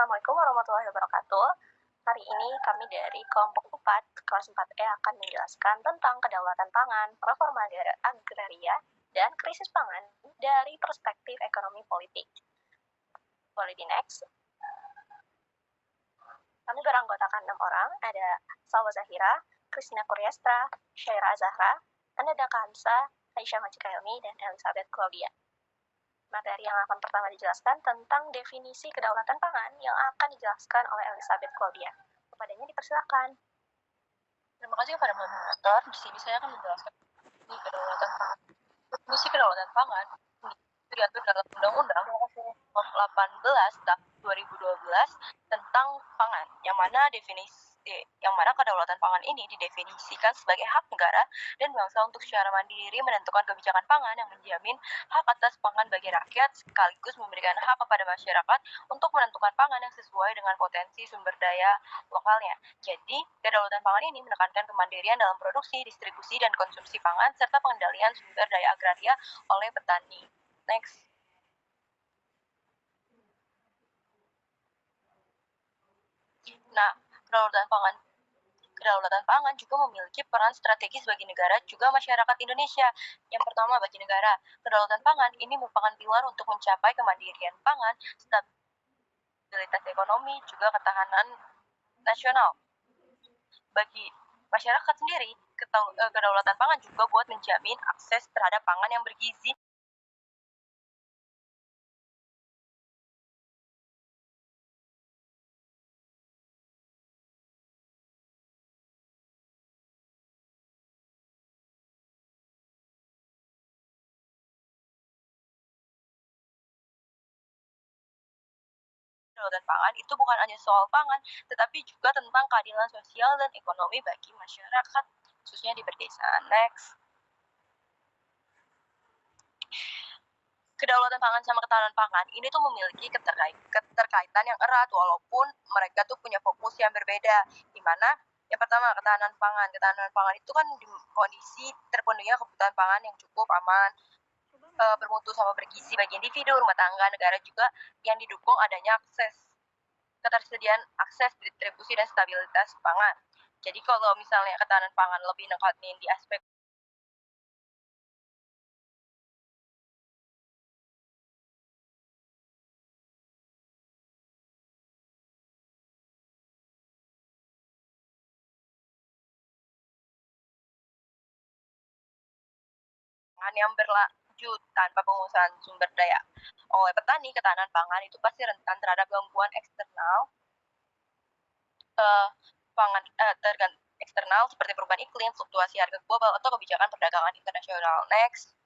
Assalamualaikum warahmatullahi wabarakatuh. Hari ini kami dari kelompok 4, kelas 4E akan menjelaskan tentang kedaulatan pangan, reforma agraria, dan krisis pangan dari perspektif ekonomi politik. Boleh di next. Kami beranggotakan 6 orang, ada Salwa Zahira, Kristina Kuryastra, Syaira Azahra, Ananda Kansa, Aisyah Majika Helmi, dan Elizabeth Claudia. Materi yang akan pertama dijelaskan tentang definisi kedaulatan pangan yang akan dijelaskan oleh Elizabeth Claudia. Kepadanya dipersilakan. Terima kasih kepada moderator. Di sini saya akan menjelaskan definisi kedaulatan pangan. Definisi kedaulatan pangan diatur dalam Undang-Undang Nomor 18 Tahun 2012 tentang pangan, yang mana kedaulatan pangan ini didefinisikan sebagai hak negara dan bangsa untuk secara mandiri menentukan kebijakan pangan yang menjamin hak atas pangan bagi rakyat, sekaligus memberikan hak kepada masyarakat untuk menentukan pangan yang sesuai dengan potensi sumber daya lokalnya. Jadi, kedaulatan pangan ini menekankan kemandirian dalam produksi, distribusi, dan konsumsi pangan, serta pengendalian sumber daya agraria oleh petani. Next. Nah, kedaulatan pangan juga memiliki peran strategis bagi negara juga masyarakat Indonesia. Yang pertama, bagi negara, kedaulatan pangan ini merupakan pilar untuk mencapai kemandirian pangan, stabilitas ekonomi, juga ketahanan nasional. Bagi masyarakat sendiri, kedaulatan pangan juga buat menjamin akses terhadap pangan yang bergizi kedaulatan pangan itu bukan hanya soal pangan, tetapi juga tentang keadilan sosial dan ekonomi bagi masyarakat, khususnya di pedesaan. Next. Kedaulatan pangan sama ketahanan pangan ini tuh memiliki keterkaitan yang erat, walaupun mereka tuh punya fokus yang berbeda, di mana yang pertama, ketahanan pangan. Ketahanan pangan itu kan di kondisi terpenuhinya kebutuhan pangan yang cukup aman, bermutu sama bergizi bagi individu, rumah tangga, negara juga, yang didukung adanya ketersediaan akses, distribusi, dan stabilitas pangan. Jadi kalau misalnya ketahanan pangan lebih nekatin di aspek yang berlanjut tanpa pengusahaan sumber daya oleh petani, ketahanan pangan itu pasti rentan terhadap gangguan eksternal eksternal seperti perubahan iklim, fluktuasi harga global, atau kebijakan perdagangan internasional. Next.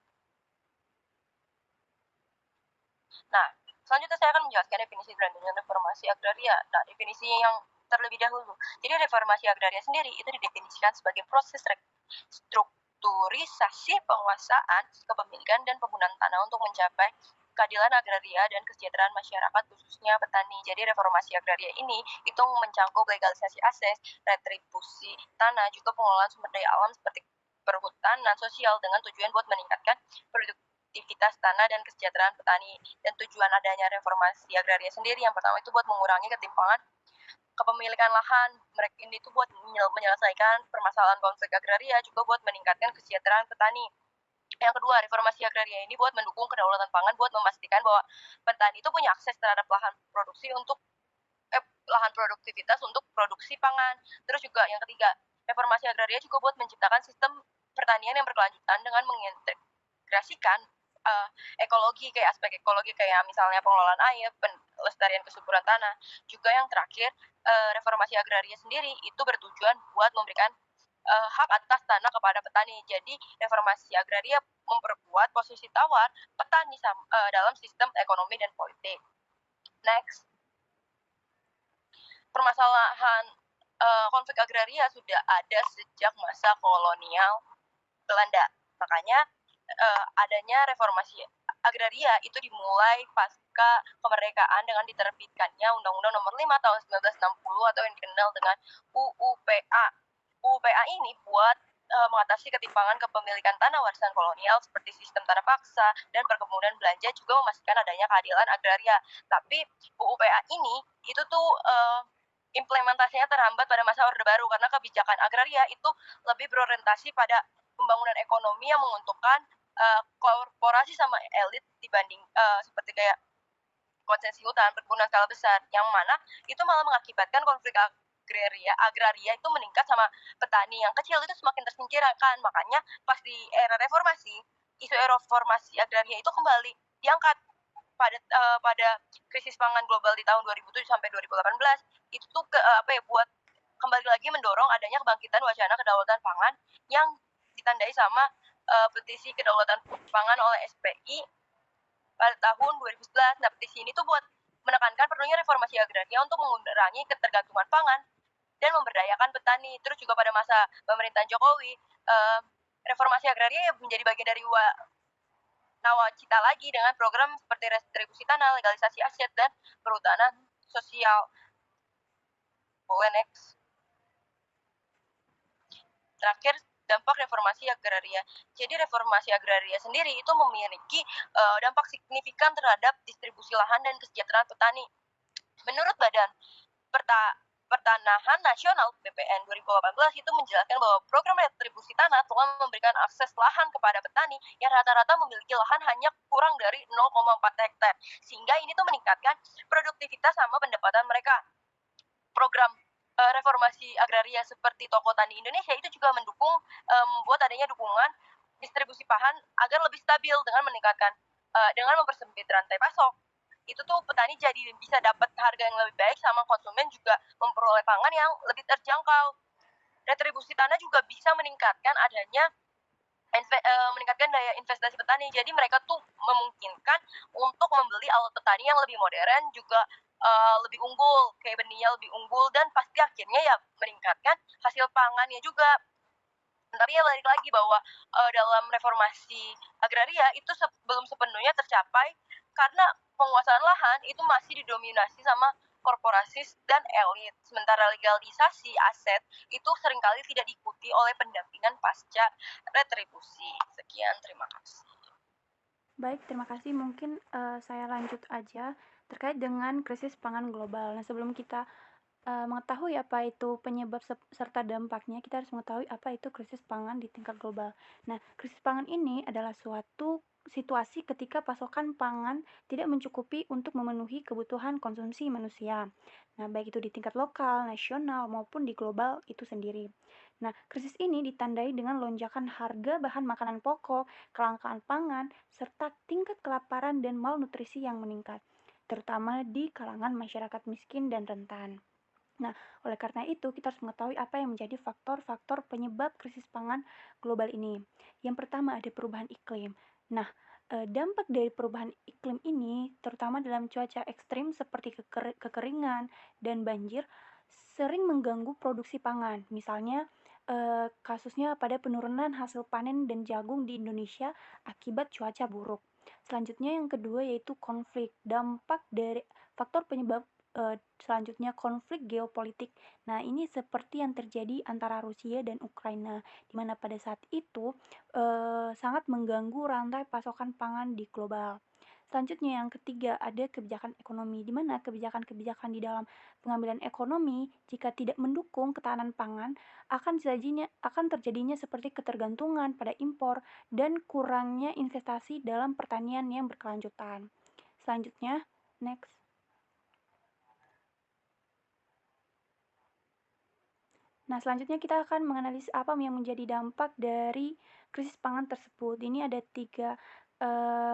Nah, selanjutnya saya akan menjelaskan definisi dan reformasi agraria. Nah, definisi yang terlebih dahulu. Jadi reformasi agraria sendiri itu didefinisikan sebagai proses strukturisasi penguasaan, kepemilikan, dan penggunaan tanah untuk mencapai keadilan agraria dan kesejahteraan masyarakat, khususnya petani. Jadi reformasi agraria ini itu mencangkup legalisasi ases, retribusi tanah, juga pengelolaan sumber daya alam seperti perhutanan sosial dengan tujuan buat meningkatkan produktivitas tanah dan kesejahteraan petani. Dan tujuan adanya reformasi agraria sendiri yang pertama itu buat mengurangi ketimpangan kepemilikan lahan. Mereka ini tuh buat menyelesaikan permasalahan konflik agraria, juga buat meningkatkan kesejahteraan petani. Yang kedua, reformasi agraria ini buat mendukung kedaulatan pangan, buat memastikan bahwa petani itu punya akses terhadap lahan produksi untuk lahan produktivitas untuk produksi pangan. Terus juga yang ketiga, reformasi agraria juga buat menciptakan sistem pertanian yang berkelanjutan dengan mengintegrasikan ekologi, kayak aspek ekologi kayak misalnya pengelolaan air, pelestarian kesuburan tanah. Juga yang terakhir, reformasi agraria sendiri itu bertujuan buat memberikan hak atas tanah kepada petani. Jadi reformasi agraria memperkuat posisi tawar petani dalam sistem ekonomi dan politik. Next. Permasalahan konflik agraria sudah ada sejak masa kolonial Belanda. Makanya adanya reformasi agraria itu dimulai pasca kemerdekaan dengan diterbitkannya Undang-Undang Nomor 5 Tahun 1960 atau yang dikenal dengan UUPA. UUPA ini buat mengatasi ketimpangan kepemilikan tanah warisan kolonial seperti sistem tanah paksa dan perkebunan belanja, juga memastikan adanya keadilan agraria. Tapi UU-PA ini itu tuh implementasinya terhambat pada masa Orde Baru karena kebijakan agraria itu lebih berorientasi pada pembangunan ekonomi yang menguntungkan korporasi sama elit dibanding seperti kayak konsesi hutan, perkebunan skala besar, yang mana itu malah mengakibatkan konflik agraria itu meningkat sama petani yang kecil itu semakin tersingkirkan. Makanya pas di era reformasi, isu reformasi agraria itu kembali diangkat pada krisis pangan global di tahun 2007 sampai 2018. Itu tuh buat kembali lagi mendorong adanya kebangkitan wacana kedaulatan pangan yang ditandai sama petisi kedaulatan pangan oleh SPI pada tahun 2011. Nah, petisi ini tuh buat menekankan perlunya reformasi agraria untuk mengurangi ketergantungan pangan dan memberdayakan petani. Terus juga pada masa pemerintahan Jokowi, reformasi agraria menjadi bagian dari nawacita lagi dengan program seperti restribusi tanah, legalisasi aset, dan perhutanan sosial. Boleh next. Terakhir, dampak reformasi agraria. Jadi reformasi agraria sendiri itu memiliki dampak signifikan terhadap distribusi lahan dan kesejahteraan petani. Menurut Badan Pertanahan Nasional (BPN) 2018 itu menjelaskan bahwa program retribusi tanah telah memberikan akses lahan kepada petani yang rata-rata memiliki lahan hanya kurang dari 0,4 hektar, sehingga ini tuh meningkatkan produktivitas sama pendapatan mereka. Program reformasi agraria seperti Toko Tani Indonesia itu juga membuat adanya dukungan distribusi pangan agar lebih stabil dengan meningkatkan dengan mempersempit rantai pasok. Itu tuh petani jadi bisa dapat harga yang lebih baik sama konsumen juga memperoleh pangan yang lebih terjangkau. Retribusi tanah juga bisa meningkatkan meningkatkan daya investasi petani. Jadi mereka tuh memungkinkan untuk membeli alat petani yang lebih modern, juga lebih unggul, kayak benihnya lebih unggul, dan pasti akhirnya ya meningkatkan hasil pangannya juga. Tapi ya balik lagi bahwa dalam reformasi agraria itu belum sepenuhnya tercapai karena penguasaan lahan itu masih didominasi sama korporasi dan elit. Sementara legalisasi aset itu seringkali tidak diikuti oleh pendampingan pasca retribusi. Sekian, terima kasih. Baik, terima kasih. Mungkin saya lanjut aja terkait dengan krisis pangan global. Nah, sebelum kita mengetahui apa itu penyebab serta dampaknya, kita harus mengetahui apa itu krisis pangan di tingkat global. Nah, krisis pangan ini adalah suatu situasi ketika pasokan pangan tidak mencukupi untuk memenuhi kebutuhan konsumsi manusia. Nah, baik itu di tingkat lokal, nasional, maupun di global itu sendiri. Nah, krisis ini ditandai dengan lonjakan harga bahan makanan pokok, kelangkaan pangan, serta tingkat kelaparan dan malnutrisi yang meningkat, terutama di kalangan masyarakat miskin dan rentan. Nah, oleh karena itu, kita harus mengetahui apa yang menjadi faktor-faktor penyebab krisis pangan global ini. Yang pertama ada perubahan iklim. Nah, dampak dari perubahan iklim ini, terutama dalam cuaca ekstrim seperti kekeringan dan banjir, sering mengganggu produksi pangan. Misalnya, kasusnya pada penurunan hasil panen dan jagung di Indonesia akibat cuaca buruk. Selanjutnya yang kedua yaitu konflik. Dampak dari faktor penyebab selanjutnya konflik geopolitik. Nah, ini seperti yang terjadi antara Rusia dan Ukraina, di mana pada saat itu sangat mengganggu rantai pasokan pangan di global. Selanjutnya yang ketiga ada kebijakan ekonomi, di mana kebijakan-kebijakan di dalam pengambilan ekonomi jika tidak mendukung ketahanan pangan akan terjadinya seperti ketergantungan pada impor dan kurangnya investasi dalam pertanian yang berkelanjutan. Selanjutnya, next. Nah, selanjutnya kita akan menganalisis apa yang menjadi dampak dari krisis pangan tersebut. Ini ada 3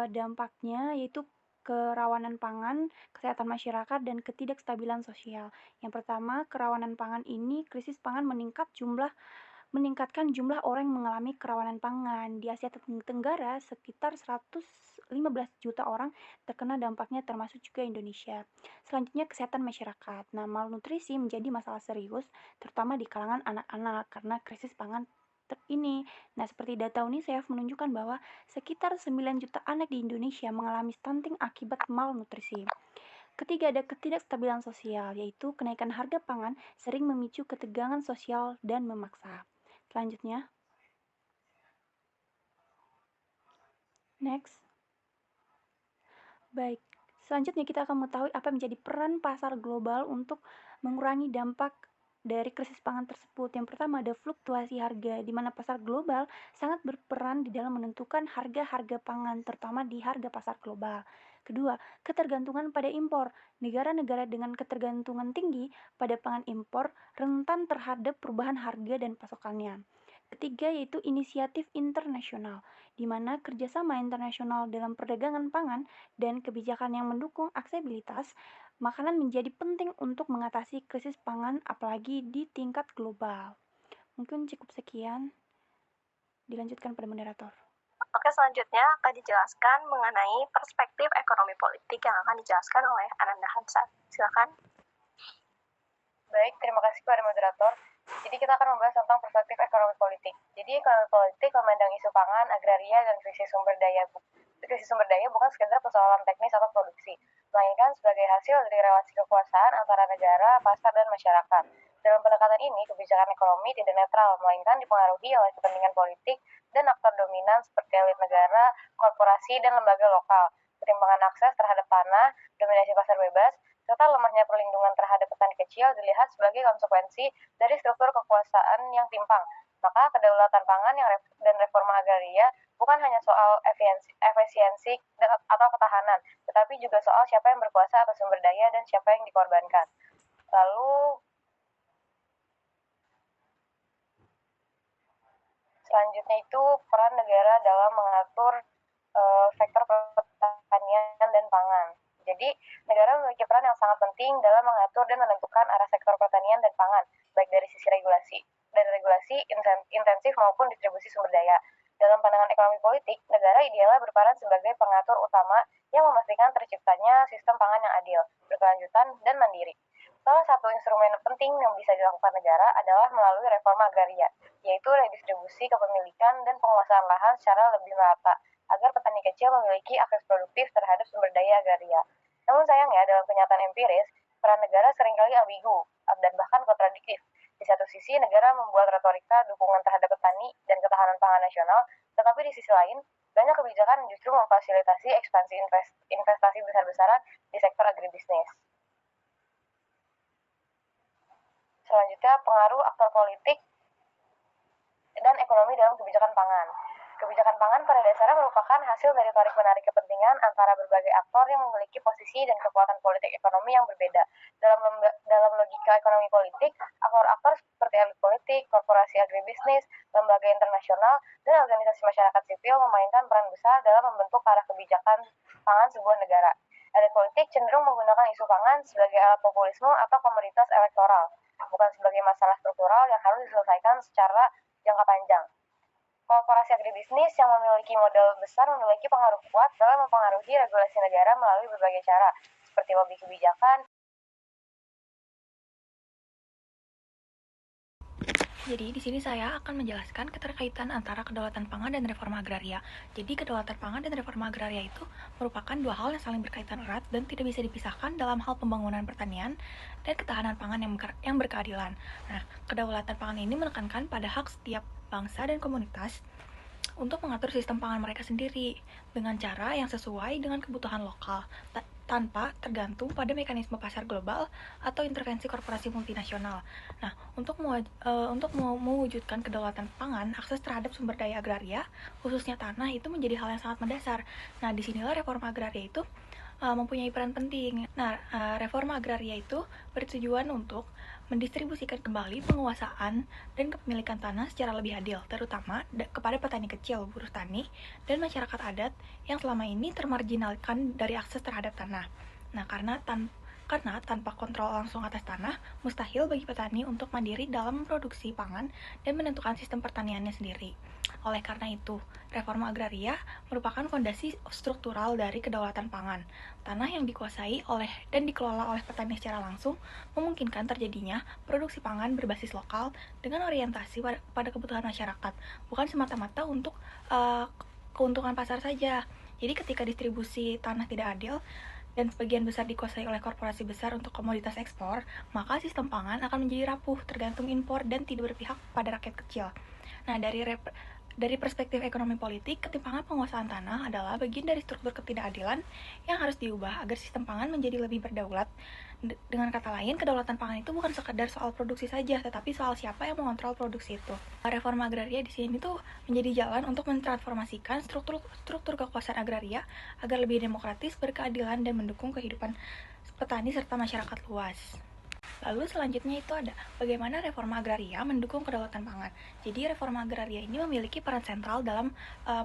dampaknya, yaitu kerawanan pangan, kesehatan masyarakat, dan ketidakstabilan sosial. Yang pertama, kerawanan pangan ini, krisis pangan meningkatkan jumlah orang yang mengalami kerawanan pangan. Di Asia Tenggara, sekitar 115 juta orang terkena dampaknya, termasuk juga Indonesia. Selanjutnya, kesehatan masyarakat. Nah, malnutrisi menjadi masalah serius, terutama di kalangan anak-anak karena krisis pangan ini. Nah, seperti data UNICEF menunjukkan bahwa sekitar 9 juta anak di Indonesia mengalami stunting akibat malnutrisi. Ketiga, ada ketidakstabilan sosial, yaitu kenaikan harga pangan sering memicu ketegangan sosial dan memaksa. Selanjutnya, Next. Baik, selanjutnya kita akan mengetahui apa yang menjadi peran pasar global untuk mengurangi dampak dari krisis pangan tersebut. Yang pertama ada fluktuasi harga, di mana pasar global sangat berperan di dalam menentukan harga-harga pangan, terutama di harga pasar global. Kedua, ketergantungan pada impor. Negara-negara dengan ketergantungan tinggi pada pangan impor rentan terhadap perubahan harga dan pasokannya. Ketiga yaitu inisiatif internasional, di mana kerjasama internasional dalam perdagangan pangan dan kebijakan yang mendukung aksesibilitas makanan menjadi penting untuk mengatasi krisis pangan apalagi di tingkat global. Mungkin cukup sekian, dilanjutkan pada moderator. Oke, selanjutnya akan dijelaskan mengenai perspektif ekonomi politik yang akan dijelaskan oleh Ananda Hansa. Silakan. Baik, terima kasih kepada moderator. Jadi kita akan membahas tentang perspektif ekonomi politik. Jadi ekonomi politik memandang isu pangan, agraria, dan krisis sumber daya. Krisis sumber daya bukan sekedar persoalan teknis atau produksi, melainkan sebagai hasil dari relasi kekuasaan antara negara, pasar, dan masyarakat. Dalam pendekatan ini, kebijakan ekonomi tidak netral, melainkan dipengaruhi oleh kepentingan politik dan aktor dominan seperti elit negara, korporasi, dan lembaga lokal. Ketimpangan akses terhadap tanah, dominasi pasar bebas, serta lemahnya perlindungan terhadap petani kecil dilihat sebagai konsekuensi dari struktur kekuasaan yang timpang. Maka kedaulatan pangan dan reforma agraria bukan hanya soal efisiensi atau ketahanan, tetapi juga soal siapa yang berkuasa atas sumber daya dan siapa yang dikorbankan. Lalu selanjutnya itu peran negara dalam mengatur sektor pertanian dan pangan. Jadi, negara memiliki peran yang sangat penting dalam mengatur dan menentukan arah sektor pertanian dan pangan, baik dari sisi regulasi intensif maupun distribusi sumber daya. Dalam pandangan ekonomi politik, negara idealnya berperan sebagai pengatur utama yang memastikan terciptanya sistem pangan yang adil, berkelanjutan, dan mandiri. Salah satu instrumen penting yang bisa dilakukan negara adalah melalui reforma agraria, yaitu redistribusi kepemilikan dan penguasaan lahan secara lebih merata, agar petani kecil memiliki akses produktif terhadap sumber daya agraria. Namun sayangnya, dalam kenyataan empiris, peran negara seringkali ambigu dan bahkan kontradiktif. Di satu sisi, negara membuat retorika dukungan terhadap petani dan ketahanan pangan nasional, tetapi di sisi lain, banyak kebijakan yang justru memfasilitasi ekspansi investasi besar-besaran di sektor agribisnis. Selanjutnya, pengaruh aktor politik dan ekonomi dalam kebijakan pangan. Kebijakan pangan pada dasarnya merupakan hasil dari tarik-menarik kepentingan antara berbagai aktor yang memiliki posisi dan kekuatan politik ekonomi yang berbeda. Dalam logika ekonomi politik, aktor-aktor seperti elit politik, korporasi agribisnis, lembaga internasional, dan organisasi masyarakat sipil memainkan peran besar dalam membentuk arah kebijakan pangan sebuah negara. Elit politik cenderung menggunakan isu pangan sebagai alat populisme atau komoditas elektoral, bukan sebagai masalah struktural yang harus diselesaikan secara jangka panjang. Korporasi agribisnis yang memiliki modal besar memiliki pengaruh kuat dalam mempengaruhi regulasi negara melalui berbagai cara, seperti lobby kebijakan. Jadi di sini saya akan menjelaskan keterkaitan antara kedaulatan pangan dan reforma agraria. Jadi kedaulatan pangan dan reforma agraria itu merupakan dua hal yang saling berkaitan erat dan tidak bisa dipisahkan dalam hal pembangunan pertanian dan ketahanan pangan yang berkeadilan. Nah, kedaulatan pangan ini menekankan pada hak setiap bangsa dan komunitas untuk mengatur sistem pangan mereka sendiri dengan cara yang sesuai dengan kebutuhan lokal tanpa tergantung pada mekanisme pasar global atau intervensi korporasi multinasional. Nah, untuk mewujudkan kedaulatan pangan, akses terhadap sumber daya agraria, khususnya tanah, itu menjadi hal yang sangat mendasar. Nah, disinilah reforma agraria itu mempunyai peran penting. Nah, reforma agraria itu bertujuan untuk mendistribusikan kembali penguasaan dan kepemilikan tanah secara lebih adil, terutama kepada petani kecil, buruh tani, dan masyarakat adat yang selama ini termarginalkan dari akses terhadap tanah. Nah, karena tanpa kontrol langsung atas tanah, mustahil bagi petani untuk mandiri dalam memproduksi pangan dan menentukan sistem pertaniannya sendiri. Oleh karena itu, reforma agraria merupakan fondasi struktural dari kedaulatan pangan. Tanah yang dikuasai oleh dan dikelola oleh petani secara langsung memungkinkan terjadinya produksi pangan berbasis lokal dengan orientasi pada kebutuhan masyarakat, bukan semata-mata untuk keuntungan pasar saja. Jadi ketika distribusi tanah tidak adil dan sebagian besar dikuasai oleh korporasi besar untuk komoditas ekspor, maka sistem pangan akan menjadi rapuh, tergantung impor, dan tidak berpihak pada rakyat kecil. Nah, Dari perspektif ekonomi politik, ketimpangan penguasaan tanah adalah bagian dari struktur ketidakadilan yang harus diubah agar sistem pangan menjadi lebih berdaulat. Dengan kata lain, kedaulatan pangan itu bukan sekedar soal produksi saja, tetapi soal siapa yang mengontrol produksi itu. Reforma agraria di sini tuh menjadi jalan untuk mentransformasikan struktur kekuasaan agraria agar lebih demokratis, berkeadilan, dan mendukung kehidupan petani serta masyarakat luas. Lalu selanjutnya itu ada bagaimana reforma agraria mendukung kedaulatan pangan. Jadi reforma agraria ini memiliki peran sentral dalam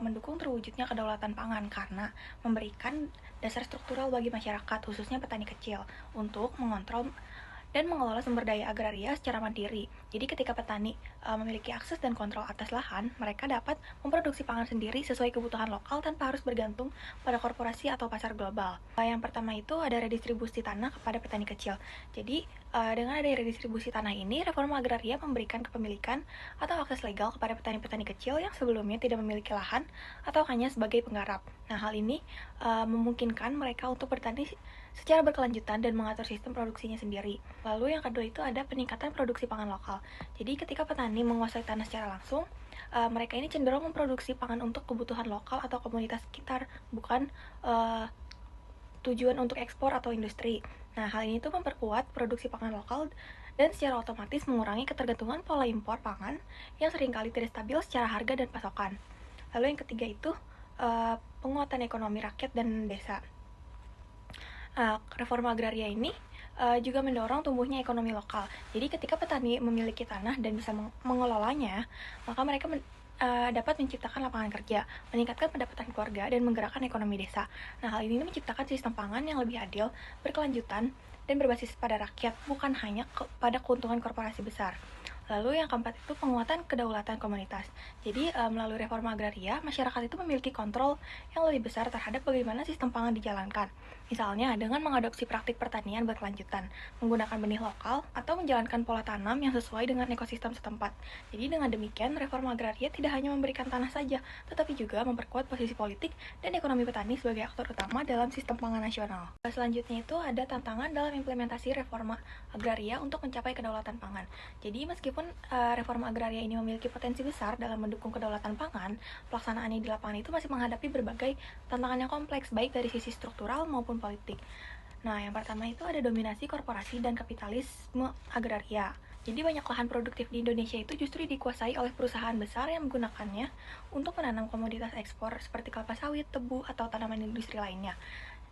mendukung terwujudnya kedaulatan pangan karena memberikan dasar struktural bagi masyarakat, khususnya petani kecil, untuk mengontrol dan mengelola sumber daya agraria secara mandiri. Jadi ketika petani memiliki akses dan kontrol atas lahan, mereka dapat memproduksi pangan sendiri sesuai kebutuhan lokal tanpa harus bergantung pada korporasi atau pasar global. Yang pertama itu ada redistribusi tanah kepada petani kecil. Jadi dengan adanya redistribusi tanah ini, reforma agraria memberikan kepemilikan atau akses legal kepada petani-petani kecil yang sebelumnya tidak memiliki lahan atau hanya sebagai penggarap. Nah, hal ini memungkinkan mereka untuk bertani secara berkelanjutan dan mengatur sistem produksinya sendiri. Lalu yang kedua itu ada peningkatan produksi pangan lokal. Jadi ketika petani menguasai tanah secara langsung, mereka ini cenderung memproduksi pangan untuk kebutuhan lokal atau komunitas sekitar, bukan tujuan untuk ekspor atau industri. Nah, hal ini tuh memperkuat produksi pangan lokal dan secara otomatis mengurangi ketergantungan pola impor pangan yang seringkali tidak stabil secara harga dan pasokan. Lalu yang ketiga itu penguatan ekonomi rakyat dan desa. Reforma agraria ini juga mendorong tumbuhnya ekonomi lokal. Jadi ketika petani memiliki tanah dan bisa mengelolanya, maka mereka dapat menciptakan lapangan kerja, meningkatkan pendapatan keluarga, dan menggerakkan ekonomi desa. Nah, hal ini menciptakan sistem pangan yang lebih adil, berkelanjutan, dan berbasis pada rakyat, bukan hanya pada keuntungan korporasi besar. Lalu yang keempat itu penguatan kedaulatan komunitas. Jadi melalui reforma agraria, masyarakat itu memiliki kontrol yang lebih besar terhadap bagaimana sistem pangan dijalankan. Misalnya dengan mengadopsi praktik pertanian berkelanjutan, menggunakan benih lokal, atau menjalankan pola tanam yang sesuai dengan ekosistem setempat. Jadi dengan demikian, reforma agraria tidak hanya memberikan tanah saja, tetapi juga memperkuat posisi politik dan ekonomi petani sebagai aktor utama dalam sistem pangan nasional. Selanjutnya itu ada tantangan dalam implementasi reforma agraria untuk mencapai kedaulatan pangan. Jadi meskipun reforma agraria ini memiliki potensi besar dalam mendukung kedaulatan pangan, pelaksanaannya di lapangan itu masih menghadapi berbagai tantangan yang kompleks, baik dari sisi struktural maupun politik. Nah, yang pertama itu ada dominasi korporasi dan kapitalisme agraria. Jadi banyak lahan produktif di Indonesia itu justru dikuasai oleh perusahaan besar yang menggunakannya untuk menanam komoditas ekspor seperti kelapa sawit, tebu, atau tanaman industri lainnya.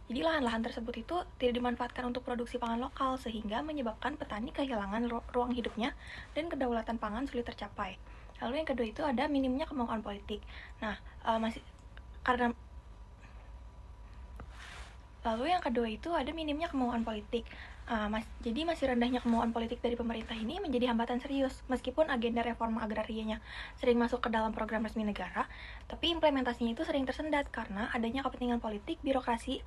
Jadi lahan-lahan tersebut itu tidak dimanfaatkan untuk produksi pangan lokal sehingga menyebabkan petani kehilangan ruang hidupnya dan kedaulatan pangan sulit tercapai. Lalu yang kedua itu ada minimnya kemauan politik. Nah, masih karena Lalu yang kedua itu ada minimnya kemauan politik. Jadi masih rendahnya kemauan politik dari pemerintah ini menjadi hambatan serius. Meskipun agenda reforma agrarianya sering masuk ke dalam program resmi negara, tapi implementasinya itu sering tersendat karena adanya kepentingan politik, birokrasi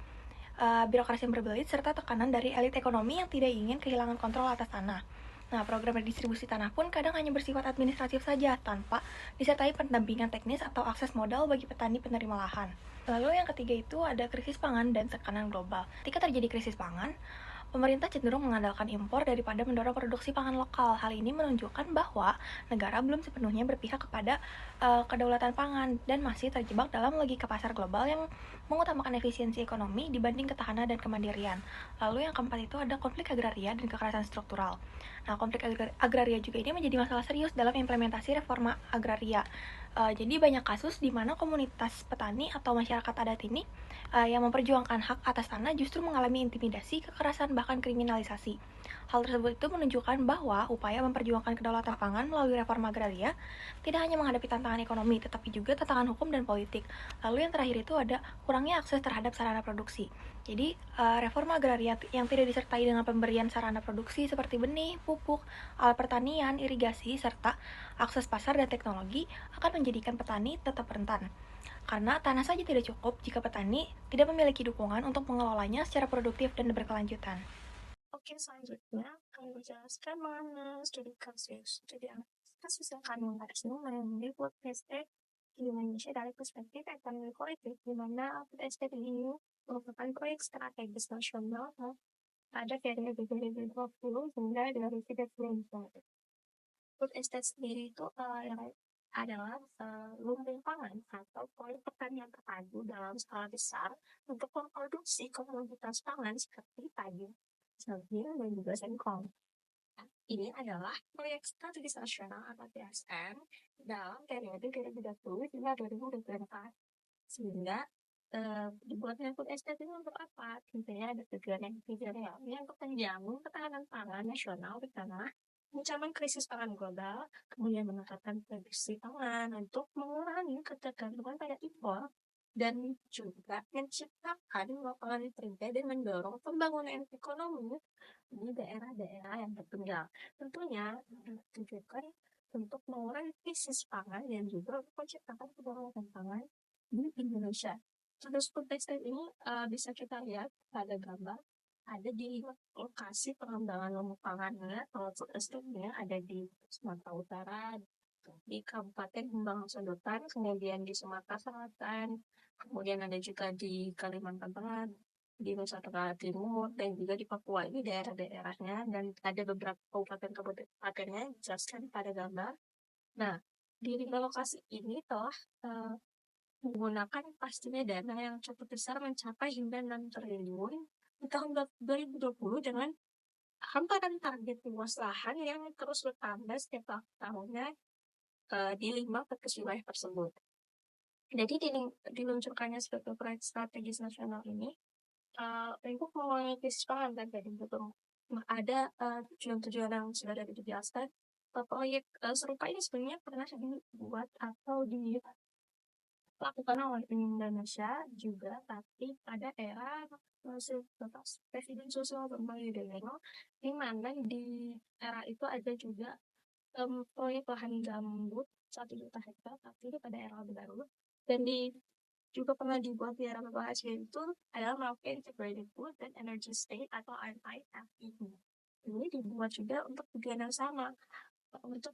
yang berbelit, serta tekanan dari elit ekonomi yang tidak ingin kehilangan kontrol atas tanah. Nah, program redistribusi tanah pun kadang hanya bersifat administratif saja, tanpa disertai pendampingan teknis atau akses modal bagi petani penerima lahan. Lalu yang ketiga itu ada krisis pangan dan tekanan global. Ketika terjadi krisis pangan, pemerintah cenderung mengandalkan impor daripada mendorong produksi pangan lokal. Hal ini menunjukkan bahwa negara belum sepenuhnya berpihak kepada kedaulatan pangan dan masih terjebak dalam logika pasar global yang mengutamakan efisiensi ekonomi dibanding ketahanan dan kemandirian. Lalu yang keempat itu ada konflik agraria dan kekerasan struktural. Nah, konflik agraria juga ini menjadi masalah serius dalam implementasi reforma agraria. Jadi banyak kasus di mana komunitas petani atau masyarakat adat ini yang memperjuangkan hak atas tanah justru mengalami intimidasi, kekerasan, bahkan kriminalisasi. Hal tersebut itu menunjukkan bahwa upaya memperjuangkan kedaulatan pangan melalui reforma agraria tidak hanya menghadapi tantangan ekonomi, tetapi juga tantangan hukum dan politik. Lalu yang terakhir itu ada kurangnya akses terhadap sarana produksi. Jadi, reforma agraria yang tidak disertai dengan pemberian sarana produksi seperti benih, pupuk, alat pertanian, irigasi, serta akses pasar dan teknologi akan menjadikan petani tetap rentan. Karena tanah saja tidak cukup jika petani tidak memiliki dukungan untuk mengelolanya secara produktif dan berkelanjutan. Oke, selanjutnya kami menjelaskan mengenai studi kasus. Studi kasus yang kami membahas ini mengenai food estate di Indonesia dari perspektif ekonomi politik, di mana food estate ini merupakan proyek strategis nasional pada periode 2020 hingga 2034. Food estate sendiri itu yang adalah lumbung pangan atau proyek pertanian terpadu dalam skala besar untuk memproduksi komoditas pangan seperti padi, sorghum, dan juga singkong. Ini adalah proyek strategis nasional atau TSN dalam periode 2020 hingga 2024. Sehingga dibuatnya food estate ini untuk apa? Intinya ada tujuan yang ketiga ini untuk menjamin ketahanan pangan nasional di tengah ancaman krisis pangan global, kemudian meningkatkan produksi pangan untuk mengurangi ketergantungan pada impor, dan juga menciptakan lapangan kerja dan mendorong pembangunan ekonomi di daerah-daerah yang tertinggal. Tentunya ditujukan untuk mengurangi krisis pangan dan juga untuk menciptakan kedaulatan pangan di Indonesia. Terus food estate ini bisa kita lihat pada gambar ada di lokasi pengembangan lumbung pangannya. Kalau food estate-nya ada di Sumatera Utara, di Kabupaten Hembang Sodotan, kemudian di Sumatera Selatan, kemudian ada juga di Kalimantan Tengah, di Nusa Tenggara Timur, dan juga di Papua. Ini daerah-daerahnya, dan ada beberapa kabupaten-kabupatennya dijelaskan pada gambar. Nah, di lokasi ini telah menggunakan pastinya dana yang cukup besar mencapai hingga 6 triliun di tahun 2020 dengan hamparan target luas lahan yang terus bertambah setiap tahunnya di 5 fokus wilayah tersebut. Jadi diluncurkannya sebagai proyek strategis nasional ini untuk mengurangi krisis pangan tadi betul. Ada tujuan-tujuan yang sudah dijelaskan. Proyek serupa ini sebenarnya pernah dibuat atau dilakukan oleh Indonesia juga, tapi pada era Presiden Susilo Bambang Yudhoyono, di mana di era itu ada juga proyek lahan gambut 1 juta hektar, tapi pada era Orde Baru, dan juga pernah dibuat di era Bapak SBY itu adalah Merauke Integrated Food and Energy State atau MIFED. Ini dibuat juga untuk tujuan yang sama, untuk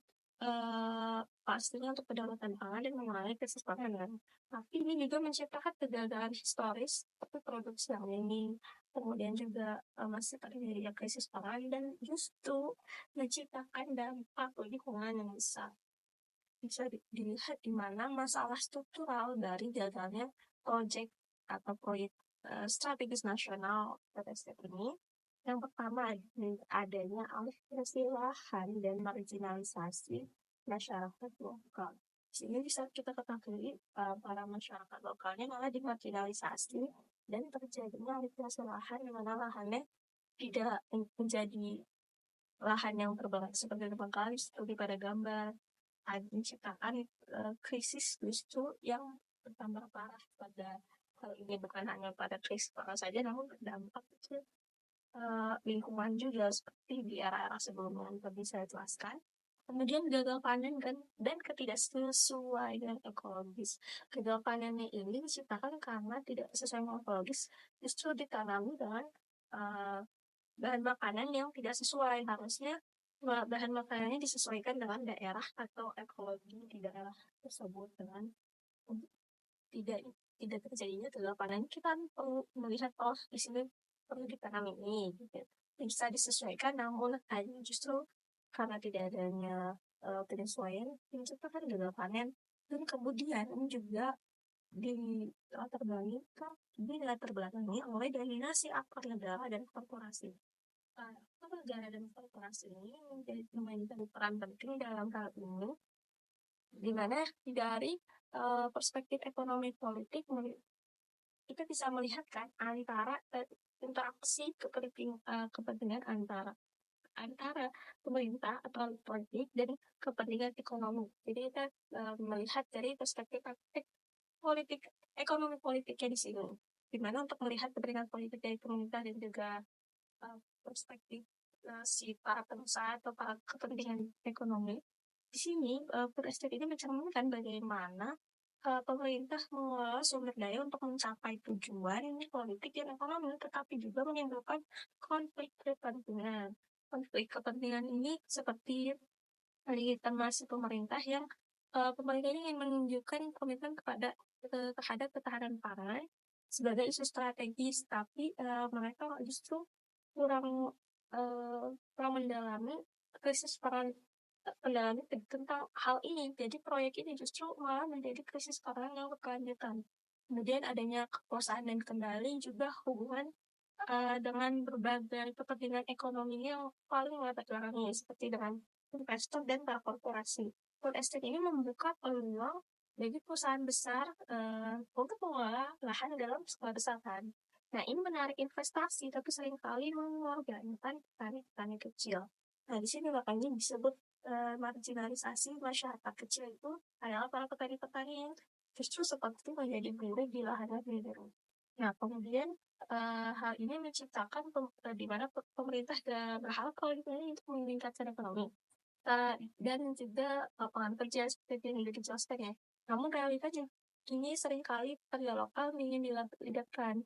pastinya untuk kedaulatan pangan dan mengurangi krisis pangan. Tapi ini juga menciptakan kegagalan historis seperti produksi yang minim, kemudian juga masih terjadi krisis pangan, dan justru menciptakan dampak lingkungan yang besar. Bisa dilihat di mana masalah struktural dari gagalnya proyek atau proyek strategis nasional PTST ini. Yang pertama, adanya alih fungsi lahan dan marginalisasi masyarakat lokal. Sini bisa kita ketahui para masyarakat lokalnya malah dimarginalisasi dan terjadinya alih fungsi lahan di mana lahannya tidak menjadi lahan yang terbakar seperti terbakar seperti pada gambar. Menciptakan krisis justru yang bertambah parah pada hal ini, bukan hanya pada krisis pangan saja, namun berdampak ke lingkungan juga seperti di era-era sebelumnya yang tadi saya jelaskan. Kemudian gagal panen dan ketidaksesuaian ekologis. Gagal panennya ini diciptakan karena tidak sesuai ekologis, justru ditanami dengan bahan makanan yang tidak sesuai. Harusnya bahan makanannya disesuaikan dengan daerah atau ekologi di daerah tersebut, dengan tidak terjadinya gagal panen. Kita perlu melihat di sini perlu ditanam ini gitu. Bisa disesuaikan, namun justru karena tidak adanya penyesuaian menciptakan gagal panen. Dan kemudian juga dilatar belakangi oleh dominasi aktor negara dan korporasi. Negara dan korporasi ini memainkan peran penting dalam hal ini, di mana dari perspektif ekonomi politik kita bisa melihatkan antara interaksi kepentingan antara pemerintah atau politik dan kepentingan ekonomi. Jadi kita melihat dari perspektif ekonomi politiknya di sini, di mana untuk melihat kepentingan politik dari pemerintah dan juga perspektif si para pengusaha atau para kepentingan ekonomi. Di sini food estate ini mencerminkan bagaimana pemerintah mengelola sumber daya untuk mencapai tujuan politik dan ekonomi, tetapi juga menimbulkan konflik kepentingan. Konflik kepentingan ini seperti legitimasi pemerintah yang pemerintah ini ingin menunjukkan komitmen terhadap ketahanan pangan sebagai isu strategis, tapi mereka justru kurang mendalami krisis pangan pendalaman tentang hal ini. Jadi proyek ini justru malah menjadi krisis pangan yang berkelanjutan. Kemudian adanya kekuasaan dan kendali juga hubungan dengan berbagai kepentingan ekonomi yang paling melekat belakangnya, seperti dengan investor dan para korporasi. Food estate ini membuka peluang bagi perusahaan besar untuk mengelola lahan dalam skala besar kan. Nah, ini menarik investasi, tapi seringkali mengorbankan petani-petani kecil. Nah, di sini makanya disebut marginalisasi masyarakat kecil itu adalah para petani-petani yang justru seperti menjadi buruh di lahannya sendiri. Nah, kemudian hal ini menciptakan di mana pemerintah berharap kalau ini untuk meningkatkan ekonomi dan juga lapangan kerja seperti yang sudah dijelaskan ya. Namun realitanya ini seringkali pekerja lokal ingin dilibatkan.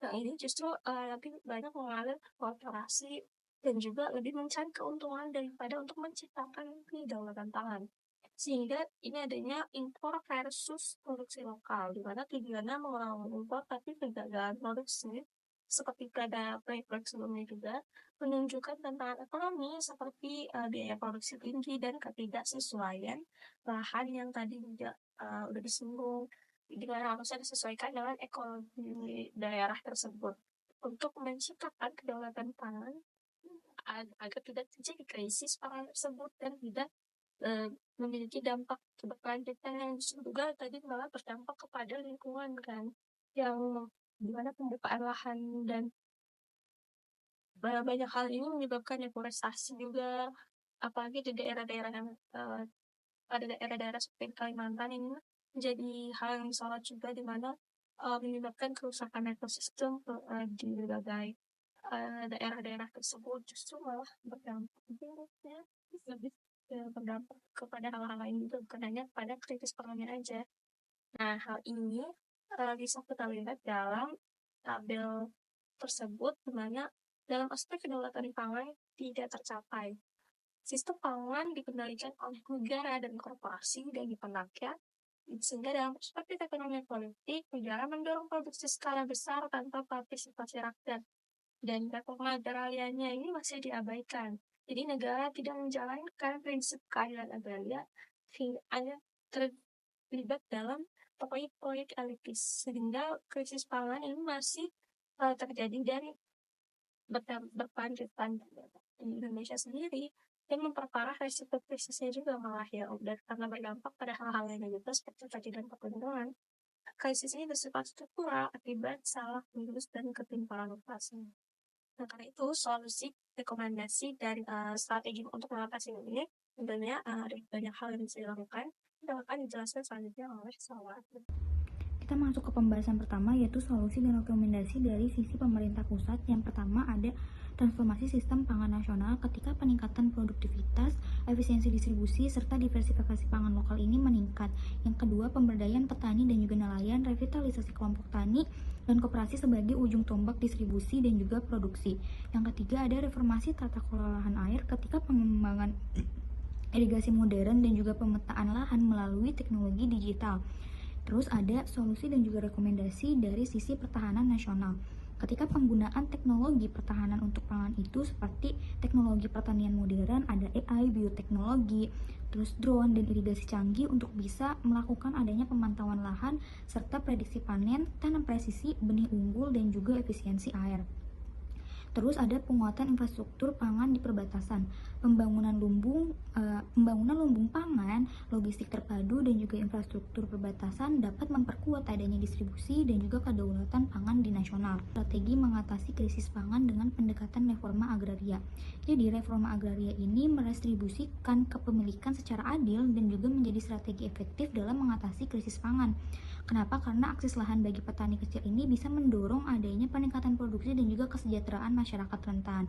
Nah, ini justru lebih banyak mengalir ke korporasi dan juga lebih mencari keuntungan daripada untuk menciptakan kedaulatan pangan. Sehingga ini adanya impor versus produksi lokal, di mana tujuannya mengurangi impor tapi kegagalan produksi seperti pada proyek-proyek sebelumnya juga menunjukkan tantangan ekonomi seperti biaya produksi tinggi dan ketidaksesuaian lahan yang tadi juga udah disinggung, di mana harusnya disesuaikan dengan ekonomi daerah tersebut untuk menciptakan kedaulatan pangan agar tidak terjadi krisis pangan tersebut dan tidak memiliki dampak berkelanjutan yang juga tadi malah berdampak kepada lingkungan kan, yang dimana pembukaan lahan dan banyak hal ini menyebabkan deforestasi juga, apalagi di daerah-daerah yang pada daerah-daerah seperti Kalimantan ini menjadi hal yang disorot juga, di mana menyebabkan kerusakan ekosistem di berbagai daerah-daerah tersebut justru malah berdampak buruknya lebih berdampak kepada hal-hal lain juga, bukan hanya pada krisis pangannya aja. Nah, hal ini bisa kita lihat dalam tabel tersebut, di mana dalam aspek kedaulatan pangan tidak tercapai. Sistem pangan dikendalikan oleh negara dan korporasi dan dipegang rakyat, sehingga dalam perspektif ekonomi politik, negara mendorong produksi skala besar tanpa partisipasi rakyat. Dan reforma agrarianya ini masih diabaikan. Jadi negara tidak menjalankan prinsip keadilan agraria hanya terlibat dalam proyek-proyek elitis, sehingga krisis pangan ini masih terjadi dan berkelanjutan di Indonesia sendiri dan memperparah resiko krisisnya juga malah ya, dan karena berdampak pada hal-hal yang negatif seperti tadi dampak lingkungan. Krisis ini bersifat struktural akibat salah urus dan ketimpangan inflasi. Nah, karena itu solusi rekomendasi dari strategi untuk mengatasi ini tentunya ada banyak hal yang bisa dilakukan dan akan dijelaskan selanjutnya oleh Salwa. Kita masuk ke pembahasan pertama, yaitu solusi dan rekomendasi dari sisi pemerintah pusat. Yang pertama ada transformasi sistem pangan nasional ketika peningkatan produktivitas, efisiensi distribusi, serta diversifikasi pangan lokal ini meningkat. Yang kedua, pemberdayaan petani dan juga nelayan, revitalisasi kelompok tani dan koperasi sebagai ujung tombak distribusi dan juga produksi. Yang ketiga, ada reformasi tata kelola lahan air ketika pengembangan irigasi modern dan juga pemetaan lahan melalui teknologi digital. Terus ada solusi dan juga rekomendasi dari sisi pertahanan nasional. Ketika penggunaan teknologi pertahanan untuk pangan itu seperti teknologi pertanian modern, ada AI, bioteknologi, terus drone dan irigasi canggih untuk bisa melakukan adanya pemantauan lahan serta prediksi panen, tanam presisi, benih unggul dan juga efisiensi air. Terus ada penguatan infrastruktur pangan di perbatasan, pembangunan lumbung pangan, logistik terpadu dan juga infrastruktur perbatasan dapat memperkuat adanya distribusi dan juga kedaulatan pangan di nasional. Strategi mengatasi krisis pangan dengan pendekatan reforma agraria. Jadi reforma agraria ini meredistribusikan kepemilikan secara adil dan juga menjadi strategi efektif dalam mengatasi krisis pangan. Kenapa? Karena akses lahan bagi petani kecil ini bisa mendorong adanya peningkatan produksi dan juga kesejahteraan masyarakat rentan.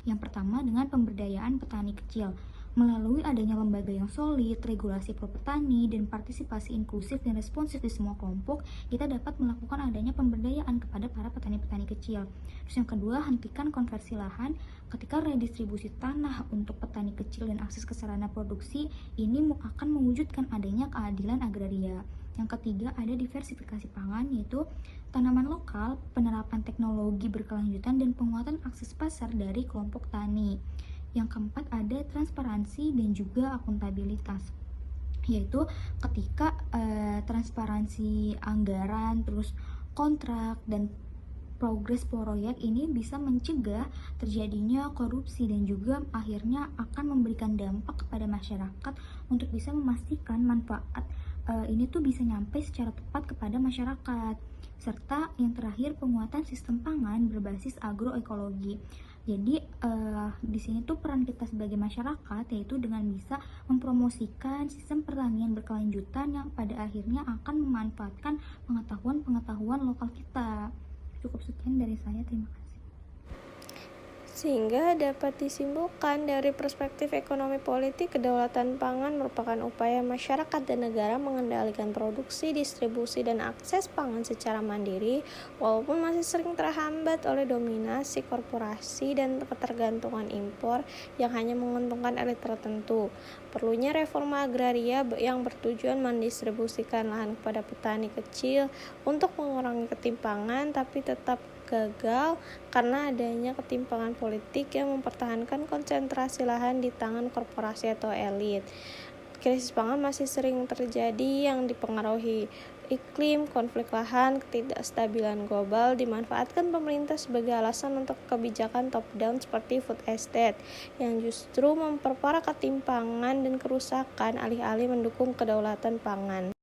Yang pertama, dengan pemberdayaan petani kecil. Melalui adanya lembaga yang solid, regulasi pro petani, dan partisipasi inklusif dan responsif di semua kelompok, kita dapat melakukan adanya pemberdayaan kepada para petani-petani kecil. Terus yang kedua, hentikan konversi lahan. Ketika redistribusi tanah untuk petani kecil dan akses ke sarana produksi, ini akan mewujudkan adanya keadilan agraria. Yang ketiga, ada diversifikasi pangan, yaitu tanaman lokal, penerapan teknologi berkelanjutan, dan penguatan akses pasar dari kelompok tani. Yang keempat ada transparansi dan juga akuntabilitas, yaitu ketika transparansi anggaran, terus kontrak dan progres proyek ini bisa mencegah terjadinya korupsi dan juga akhirnya akan memberikan dampak kepada masyarakat untuk bisa memastikan manfaat ini tuh bisa nyampe secara tepat kepada masyarakat. Serta yang terakhir penguatan sistem pangan berbasis agroekologi. Jadi di sini tuh peran kita sebagai masyarakat yaitu dengan bisa mempromosikan sistem pertanian berkelanjutan yang pada akhirnya akan memanfaatkan pengetahuan lokal kita. Cukup sekian dari saya, terima kasih. Sehingga dapat disimpulkan dari perspektif ekonomi politik, kedaulatan pangan merupakan upaya masyarakat dan negara mengendalikan produksi, distribusi, dan akses pangan secara mandiri, walaupun masih sering terhambat oleh dominasi korporasi dan ketergantungan impor yang hanya menguntungkan elit tertentu. Perlunya reforma agraria yang bertujuan mendistribusikan lahan kepada petani kecil untuk mengurangi ketimpangan, tapi tetap gagal karena adanya ketimpangan politik yang mempertahankan konsentrasi lahan di tangan korporasi atau elit. Krisis pangan masih sering terjadi yang dipengaruhi iklim, konflik lahan, ketidakstabilan global dimanfaatkan pemerintah sebagai alasan untuk kebijakan top-down seperti food estate yang justru memperparah ketimpangan dan kerusakan alih-alih mendukung kedaulatan pangan.